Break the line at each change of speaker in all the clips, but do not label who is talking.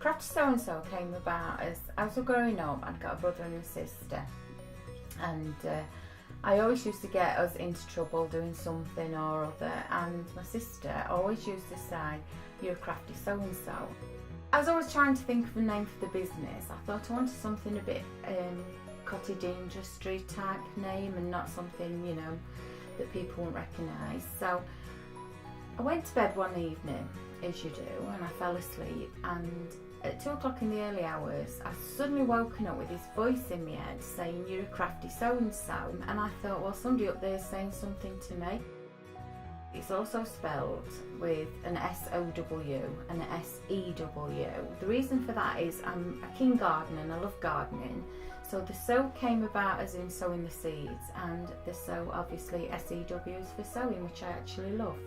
Crafty Sow and Sew came about as I was growing up. I'd got a brother and a sister, and I always used to get us into trouble doing something or other, and my sister always used to say, "You're a crafty so and so." I was always trying to think of a name for the business. I thought I wanted something a bit cottage industry type name, and not something, you know, that people won't recognise. So I went to bed one evening, as you do, and I fell asleep, and at 2 o'clock in the early hours I suddenly woken up with this voice in my head saying, "You're a crafty so and so," and I thought, well, somebody up there is saying something to me. It's also spelled with an S-O-W and an S-E-W. The reason for that is I'm a keen gardener and I love gardening. So the sow came about as in sowing the seeds, and the sow, obviously, S-E-W is for sewing, which I actually love.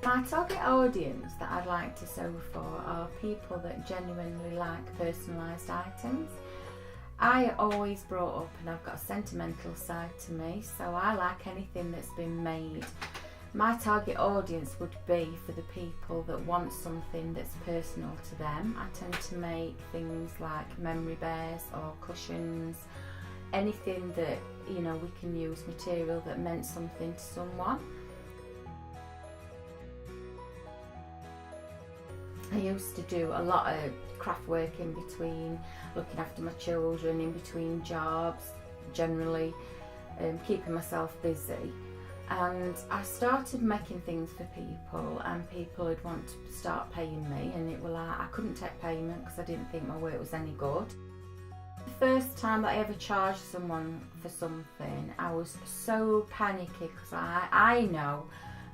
My target audience that I'd like to sew for are people that genuinely like personalised items. I always brought up, and I've got a sentimental side to me, so I like anything that's been made. My target audience would be for the people that want something that's personal to them. I tend to make things like memory bears or cushions, anything that, you know, we can use material that meant something to someone. I used to do a lot of craft work in between looking after my children, in between jobs, generally keeping myself busy. And I started making things for people, and people would want to start paying me, and it was like I couldn't take payment because I didn't think my work was any good. The first time that I ever charged someone for something, I was so panicky because I know,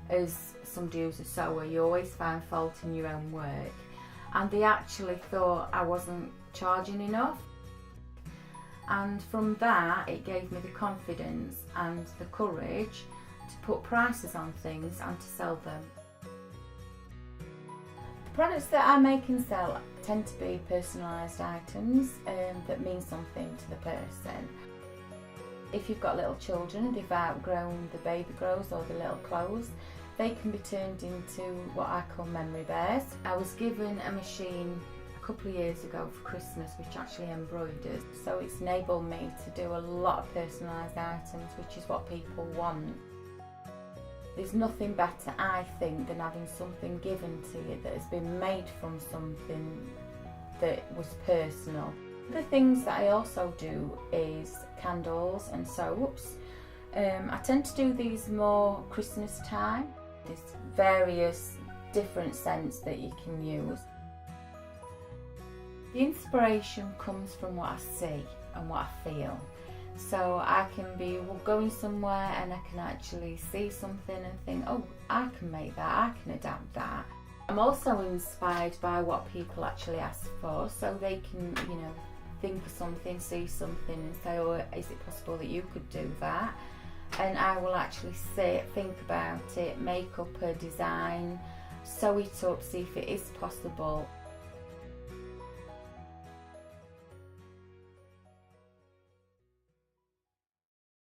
as somebody who's a sewer, you always find fault in your own work, and they actually thought I wasn't charging enough. And from that, it gave me the confidence and the courage to put prices on things and to sell them. The products that I make and sell tend to be personalised items that mean something to the person. If you've got little children and they've outgrown the baby grows or the little clothes, they can be turned into what I call memory bears. I was given a machine a couple of years ago for Christmas which actually embroiders, so it's enabled me to do a lot of personalised items, which is what people want. There's nothing better, I think, than having something given to you that has been made from something that was personal. The things that I also do is candles and soaps. I tend to do these more Christmas time. There's various different scents that you can use. The inspiration comes from what I see and what I feel. So I can be going somewhere and I can actually see something and think, oh, I can make that, I can adapt that. I'm also inspired by what people actually ask for, so they can, you know, think of something, see something and say, oh, is it possible that you could do that? And I will actually sit, think about it, make up a design, sew it up, see if it is possible.